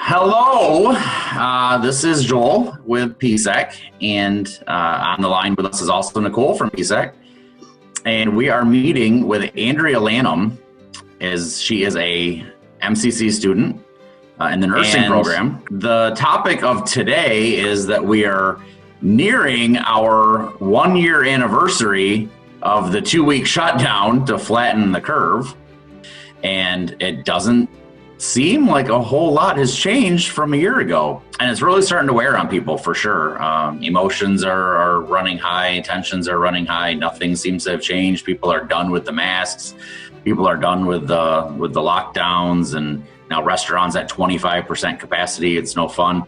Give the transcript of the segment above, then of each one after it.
Hello, this is Joel with PSEC, and on the line with us is also Nicole from PSEC. And we are meeting with Andrea Lanham, as she is a MCC student in the nursing program. The topic of today is that we are nearing our 1-year anniversary of the 2-week shutdown to flatten the curve. And it doesn't seem like a whole lot has changed from a year ago. And it's really starting to wear on people for sure. Emotions are running high, tensions are running high. Nothing seems to have changed. People are done with the masks. People are done with the lockdowns, and now restaurants at 25% capacity. It's no fun.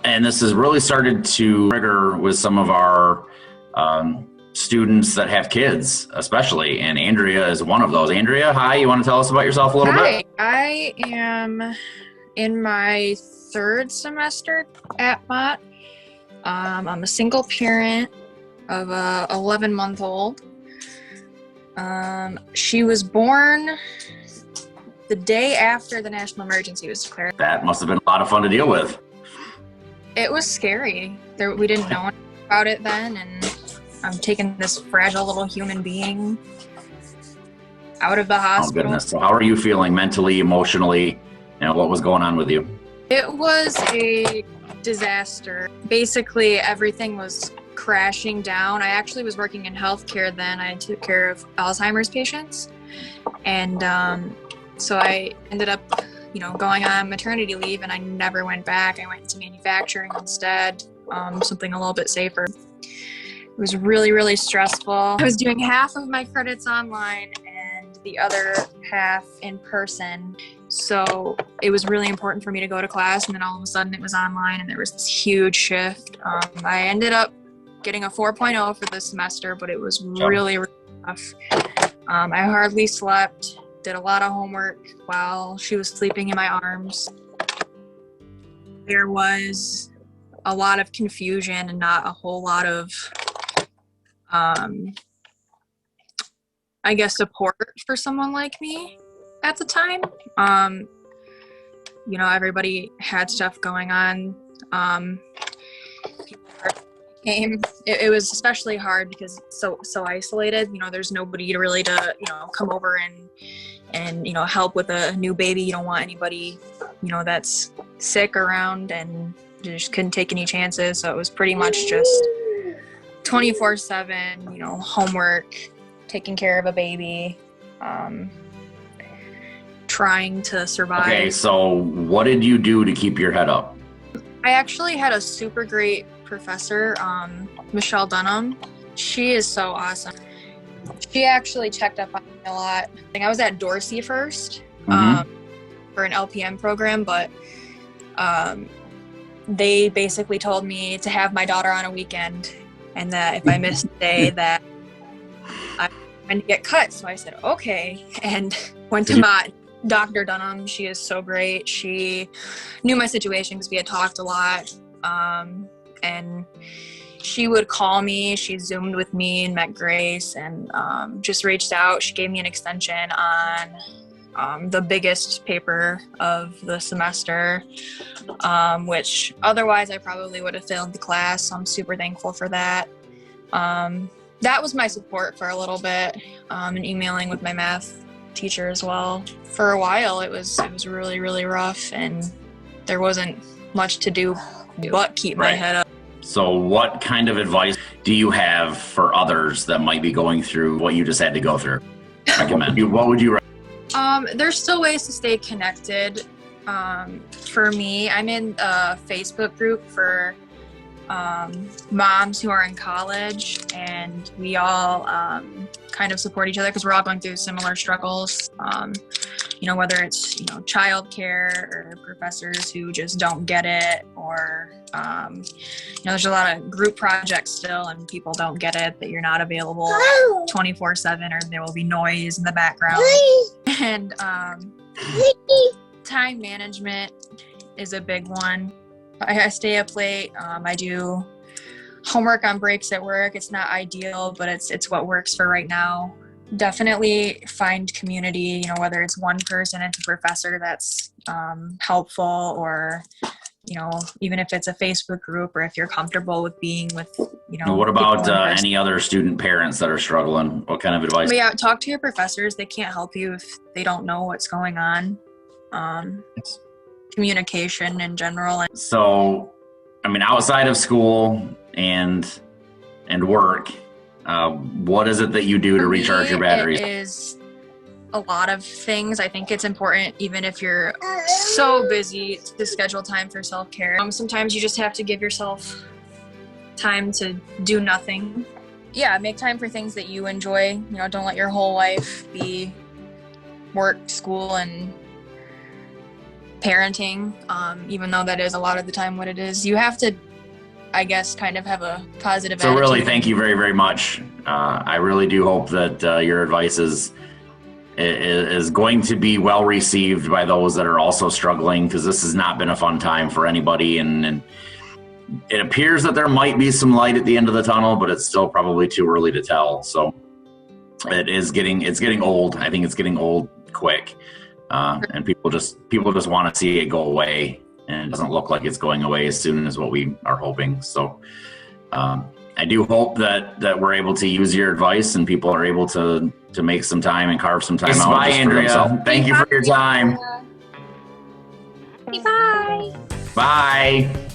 And this has really started to trigger with some of our students that have kids, especially, and Andrea is one of those. Andrea, hi, you want to tell us about yourself a little bit? I am in my 3rd semester at Mott. I'm a single parent of a 11-month-old. She was born the day after the national emergency was declared. That must have been a lot of fun to deal with. It was scary. We didn't know anything about it then, and I'm taking this fragile little human being out of the hospital. Oh, goodness. So how are you feeling mentally, emotionally? What was going on with you? It was a disaster. Basically, everything was crashing down. I actually was working in healthcare then. I took care of Alzheimer's patients. And so I ended up, going on maternity leave, and I never went back. I went into manufacturing instead, something a little bit safer. It was really, really stressful. I was doing half of my credits online and the other half in person. So it was really important for me to go to class, and then all of a sudden it was online, and there was this huge shift. I ended up getting a 4.0 for this semester, but it was really, really tough. I hardly slept, did a lot of homework while she was sleeping in my arms. There was a lot of confusion and not a whole lot of support for someone like me at the time. Everybody had stuff going on. It was especially hard because it's so isolated. There's nobody to come over and help with a new baby. You don't want anybody, that's sick around, and you just couldn't take any chances. So it was pretty much just 24/7, homework, taking care of a baby, trying to survive. Okay, so what did you do to keep your head up? I actually had a super great professor, Michelle Dunham. She is so awesome. She actually checked up on me a lot. I was at Dorsey first for an LPN program, but they basically told me to have my daughter on a weekend, and that if I missed a day that I'm going to get cut. So I said, okay, and went to my Dr. Dunham. She is so great. She knew my situation because we had talked a lot. And she would call me. She Zoomed with me and met Grace, and just reached out. She gave me an extension on the biggest paper of the semester, which otherwise I probably would have failed the class. So I'm super thankful for that. That was my support for a little bit, and emailing with my math teacher as well. For a while, it was really, really rough, and there wasn't much to do but keep my head up. So what kind of advice do you have for others that might be going through what you just had to go through? What would you recommend? There's still ways to stay connected. For me, I'm in a Facebook group for moms who are in college, and we all kind of support each other because we're all going through similar struggles. Whether it's childcare or professors who just don't get it, or there's a lot of group projects still, and people don't get it that you're not available 24/7, or there will be noise in the background. And time management is a big one. I stay up late. I do homework on breaks at work. It's not ideal, but it's what works for right now. Definitely find community, whether it's one person, it's a professor that's helpful, or, even if it's a Facebook group, or if you're comfortable with being with, What about people in person. any other student parents that are struggling? What kind of advice? But yeah, talk to your professors. They can't help you if they don't know what's going on. Communication in general. So, outside of school and work, what is it that you do to recharge your batteries? It is a lot of things. I think it's important, even if you're so busy, to schedule time for self-care. Sometimes you just have to give yourself time to do nothing. Yeah, make time for things that you enjoy. Don't let your whole life be work, school, and parenting, even though that is a lot of the time what it is. You have to, I guess, kind of have a positive attitude. So really, thank you very, very much. I really do hope that your advice is going to be well received by those that are also struggling, because this has not been a fun time for anybody, and it appears that there might be some light at the end of the tunnel, but it's still probably too early to tell. So it's getting old. I think it's getting old quick, and people just want to see it go away, and it doesn't look like it's going away as soon as what we are hoping. So I do hope that we're able to use your advice, and people are able to make some time and carve some time out. Bye, Andrea. Thank you for your time. Bye. Bye.